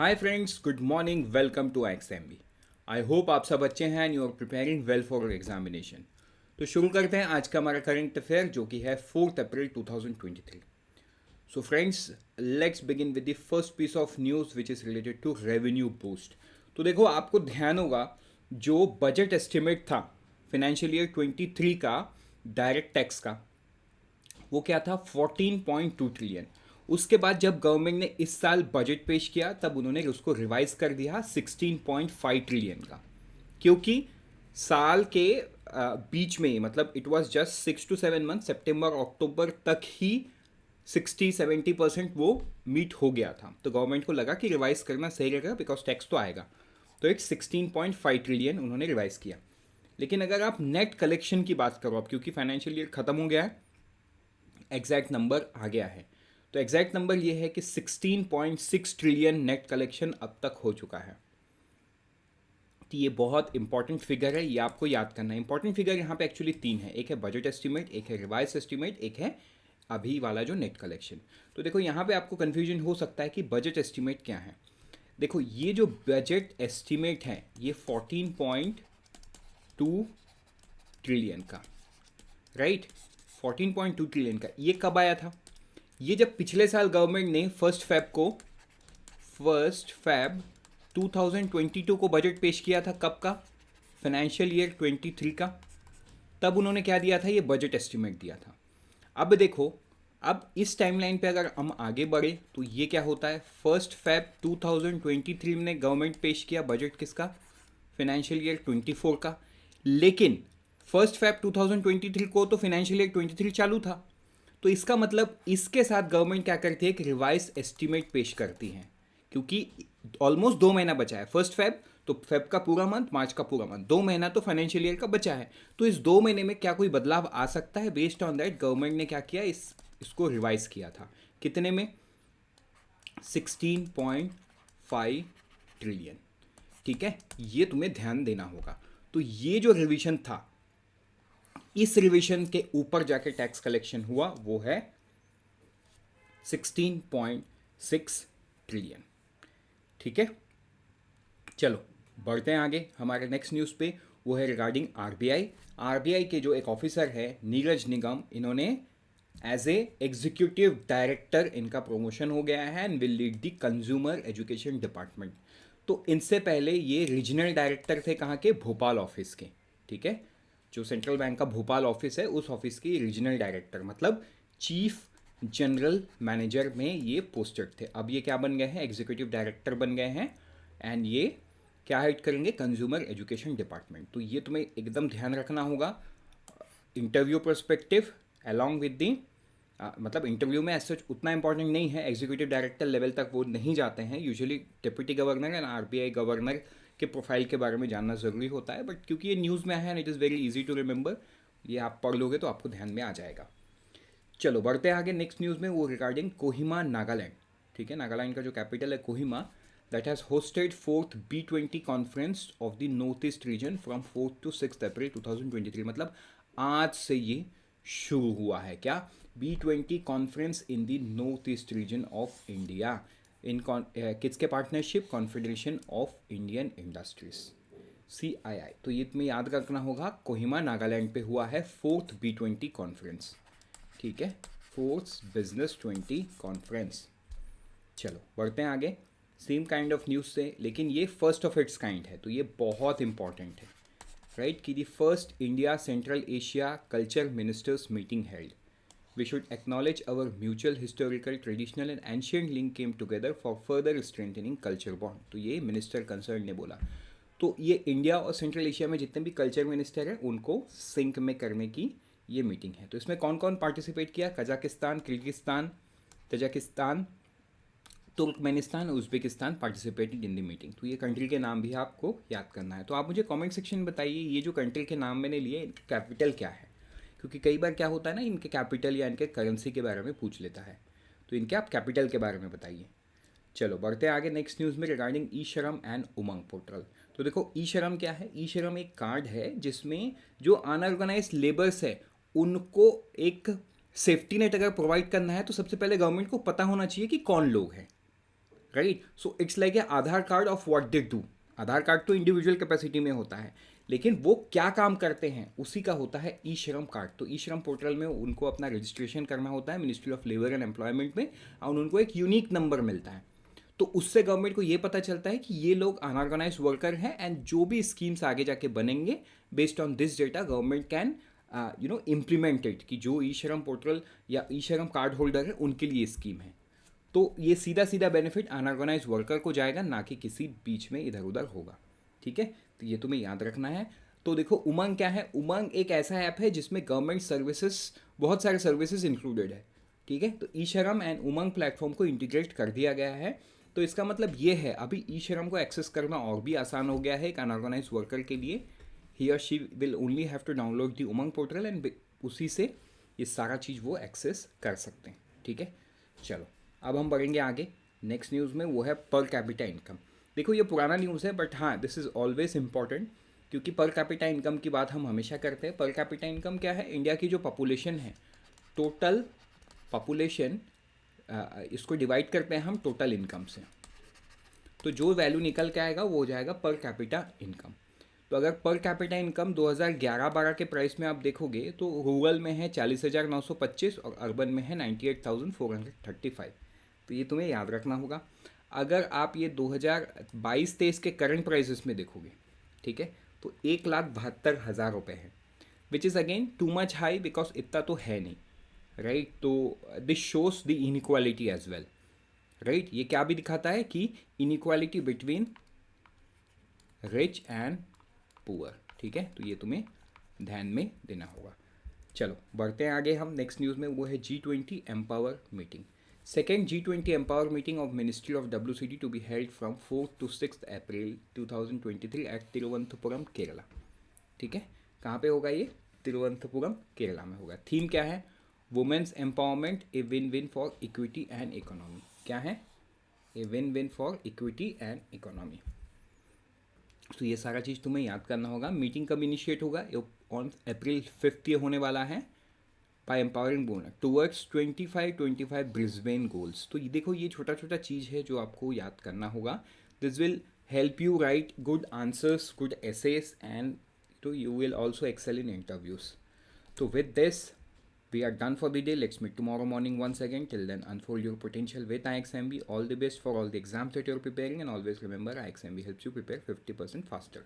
Hi friends, good morning, welcome to XMB. I hope आप सब अच्छे हैं and you are preparing well for examination. तो शुरू करते हैं आज का हमारा करंट अफेयर जो कि है 4 April 2023। So friends, let's begin with the first piece of news which is related to revenue boost. तो देखो, आपको ध्यान होगा जो बजट एस्टिमेट था फाइनेंशियल ईयर 23 का डायरेक्ट टैक्स का, वो क्या था 14.2 ट्रिलियन। उसके बाद जब गवर्नमेंट ने इस साल बजट पेश किया तब उन्होंने उसको रिवाइज कर दिया 16.5 ट्रिलियन का, क्योंकि साल के बीच में, मतलब it was just 6 to 7 month, सितंबर अक्टूबर तक ही 60-70% वो मीट हो गया था। तो गवर्नमेंट को लगा कि रिवाइज करना सही रहेगा बिकॉज टैक्स तो आएगा। तो एक 16.5 ट्रिलियन उन्होंने रिवाइज किया। लेकिन अगर आप नेट कलेक्शन की बात करो अब, क्योंकि फाइनेंशियल ईयर खत्म हो गया है, एग्जैक्ट नंबर आ गया है। तो एग्जैक्ट नंबर ये है कि 16.6 ट्रिलियन नेट कलेक्शन अब तक हो चुका है। तो ये बहुत इंपॉर्टेंट फिगर है, ये आपको याद करना है। इंपॉर्टेंट फिगर यहाँ पे एक्चुअली तीन है, एक है बजट एस्टिमेट, एक है रिवाइज एस्टिमेट, एक है अभी वाला जो नेट कलेक्शन। तो देखो, यहाँ पे आपको कन्फ्यूजन हो सकता है कि बजट एस्टिमेट क्या है। देखो, ये जो बजट एस्टिमेट है ये 14.2 ट्रिलियन का, राइट, 14.2 ट्रिलियन का। ये कब आया था? ये जब पिछले साल गवर्नमेंट ने फर्स्ट फैब 2022 को बजट पेश किया था। कब का? फाइनेंशियल ईयर 23 का। तब उन्होंने क्या दिया था? ये बजट एस्टिमेट दिया था। अब देखो, अब इस टाइमलाइन पे अगर हम आगे बढ़े तो ये क्या होता है, फर्स्ट फैब 2023 में गवर्नमेंट पेश किया बजट किसका? फाइनेंशियल ईयर 24 का। लेकिन फर्स्ट फैब 2023 को तो फाइनेंशियल ईयर 23 चालू था। तो इसका मतलब इसके साथ गवर्नमेंट क्या करती है, एक रिवाइज एस्टिमेट पेश करती है, क्योंकि ऑलमोस्ट 2 महीना बचा है। फर्स्ट फैब तो फेब का पूरा मंथ, मार्च का पूरा मंथ, 2 महीना तो फाइनेंशियल ईयर का बचा है। तो इस 2 महीने में क्या कोई बदलाव आ सकता है? बेस्ड ऑन दैट गवर्नमेंट ने क्या किया, इसको रिवाइज किया था। कितने में? 16.5 ट्रिलियन। ठीक है, ये तुम्हें ध्यान देना होगा। तो ये जो रिवीजन था, इस रिवीजन के ऊपर जाके टैक्स कलेक्शन हुआ, वो है 16.6 ट्रिलियन। ठीक है, चलो बढ़ते हैं आगे हमारे नेक्स्ट न्यूज़ पे। वो है रिगार्डिंग आरबीआई। आरबीआई के जो एक ऑफिसर है नीरज निगम, इन्होंने एज ए एग्जीक्यूटिव डायरेक्टर इनका प्रमोशन हो गया है and will lead the consumer education department. तो इनसे पहले ये रीजनल डायरेक्टर थे, कहाँ के? भोपाल ऑफिस के। ठीक है, जो सेंट्रल बैंक का भोपाल ऑफिस है उस ऑफिस की रीजनल डायरेक्टर, मतलब चीफ जनरल मैनेजर में ये पोस्टेड थे। अब ये क्या बन गए हैं? एग्जीक्यूटिव डायरेक्टर बन गए हैं एंड ये क्या हेड करेंगे? Consumer education department. तो ये तुम्हें एकदम ध्यान रखना होगा interview perspective along with the, मतलब इंटरव्यू में ऐसा उतना इंपॉर्टेंट नहीं है, एग्जीक्यूटिव डायरेक्टर लेवल तक वो नहीं जाते हैं usually. Deputy governor and RBI governor के प्रोफाइल के बारे में जानना ज़रूरी होता है, बट क्योंकि ये न्यूज़ में है and it is very easy to remember, ये आप पढ़ लोगे तो आपको ध्यान में आ जाएगा। चलो बढ़ते हैं आगे नेक्स्ट न्यूज़ में, वो रिगार्डिंग कोहिमा नागालैंड। ठीक है, नागालैंड का जो कैपिटल है Kohima, that has hosted fourth B20 conference of the North East region from 4th to 6th April 2023। मतलब आज से ये शुरू हुआ है क्या? B20 conference in the north east region of India, in किसके partnership? Confederation of Indian industries, CII। तो ये तुम्हें याद रखना होगा, कोहिमा नागालैंड पे हुआ है फोर्थ B20 कॉन्फ्रेंस। ठीक है, फोर्थ बिजनेस 20 कॉन्फ्रेंस। चलो बढ़ते हैं आगे सेम काइंड ऑफ न्यूज़ से, लेकिन ये फर्स्ट ऑफ इट्स काइंड है, तो ये बहुत इंपॉर्टेंट है, राइट, कि the first India Central Asia culture ministers meeting held. We should acknowledge our mutual historical traditional and ancient link came together for further strengthening culture bond. तो ये minister concern ने बोला। तो ये इंडिया और central Asia में जितने भी कल्चर मिनिस्टर हैं उनको सिंक में करने की ये मीटिंग है। तो इसमें कौन कौन पार्टिसिपेट किया? Kazakhstan, Kyrgyzstan, Tajikistan, Turkmenistan, Uzbekistan participated in the meeting. तो ये कंट्री के नाम भी आपको याद करना है। तो आप मुझे कमेंट सेक्शन में बताइए, ये जो कंट्री के नाम मैंने लिए कैपिटल क्या है, क्योंकि कई बार क्या होता है ना, इनके कैपिटल या इनके करेंसी के बारे में पूछ लेता है। तो इनके आप कैपिटल के बारे में बताइए। चलो बढ़ते हैं आगे नेक्स्ट न्यूज़ में रिगार्डिंग ई श्रम एंड उमंग पोर्टल। तो देखो, ई श्रम क्या है? ई श्रम एक कार्ड है जिसमें जो अनऑर्गेनाइज लेबर्स है उनको एक सेफ्टी नेट अगर प्रोवाइड करना है तो सबसे पहले गवर्नमेंट को पता होना चाहिए कि कौन लोग हैं। Right. So it's like a Aadhaar card of what they do. Aadhaar card तो इंडिविजुअल कैपेसिटी में होता है, लेकिन वो क्या काम करते हैं उसी का होता है ई श्रम कार्ड. तो ई श्रम पोर्टल में उनको अपना रजिस्ट्रेशन करना होता है ministry of labour and employment में, और उनको एक यूनिक नंबर मिलता है. तो उससे गवर्नमेंट को ये पता चलता है कि ये लोग अनऑर्गेनाइज वर्कर हैं, एंड जो भी स्कीम्स आगे जाके बनेंगे based on this data government can implemented, कि जो ई श्रम पोर्टल या ई श्रम कार्ड होल्डर है उनके लिए स्कीम है. तो ये सीधा सीधा बेनिफिट अनऑर्गेनाइज वर्कर को जाएगा, ना कि किसी बीच में इधर उधर होगा. ठीक है, तो ये तुम्हें याद रखना है. तो देखो उमंग क्या है. उमंग एक ऐसा ऐप है जिसमें गवर्नमेंट सर्विसेज, बहुत सारे सर्विसेज इंक्लूडेड है. ठीक है, तो ई श्रम एंड उमंग प्लेटफॉर्म को इंटीग्रेट कर दिया गया है. तो इसका मतलब ये है अभी ई श्रम को एक्सेस करना और भी आसान हो गया है एक अनऑर्गेनाइज वर्कर के लिए. ही और she will only have to download the Umang portal and उसी से ये सारा चीज़ वो एक्सेस कर सकते हैं. ठीक है, चलो अब हम बढ़ेंगे आगे नेक्स्ट न्यूज़ में, वो है पर कैपिटा इनकम. देखो ये पुराना न्यूज़ है, बट हाँ दिस इज़ ऑलवेज इम्पॉर्टेंट, क्योंकि पर कैपिटा इनकम की बात हम हमेशा करते हैं. पर कैपिटा इनकम क्या है. इंडिया की जो पॉपुलेशन है, टोटल पॉपुलेशन, इसको डिवाइड करते हैं हम टोटल इनकम से. तो जो वैल्यू निकल के आएगा वो हो जाएगा पर कैपिटा इनकम. तो अगर पर कैपिटा इनकम 2011-12 के प्राइस में आप देखोगे तो रूरल में है 40,925 और अर्बन में है 98,435. तो ये तुम्हें याद रखना होगा. अगर आप ये 2022-23 के करंट प्राइसेस में देखोगे, ठीक है, तो 1,72,000 रुपये है, which is again too much high, because इतना तो है नहीं. राइट, तो this shows the inequality as well. Right, ये क्या भी दिखाता है कि inequality between rich and poor. ठीक है, तो ये तुम्हें ध्यान में देना होगा. चलो बढ़ते हैं आगे हम नेक्स्ट न्यूज़ में, वो है G20 empower meeting. Second G20 empower meeting of ministry of WCD to be held from 4th to 6th April 2023 at Thiruvananthapuram Kerala. ठीक है, कहाँ पे होगा ये. तिरुवनंतपुरम केरला में होगा. थीम क्या है. Women's empowerment, a win win for equity and economy. क्या है. A win win for equity and economy. तो ये सारा चीज़ तुम्हें याद करना होगा. मीटिंग कब इनिशिएट होगा. ऑन अप्रैल 5 ये होने वाला है. By empowering women towards 25 Brisbane goals. तो ये देखो ये छोटा छोटा चीज़ है जो आपको याद करना होगा. This will help you write good answers, good essays, and तो you will also excel in interviews. तो with this we are done for the day. Let's meet tomorrow morning once again. Till then, unfold your potential with IXMB. All the best for all the exams that you're preparing, and always remember IXMB helps you prepare 50% faster.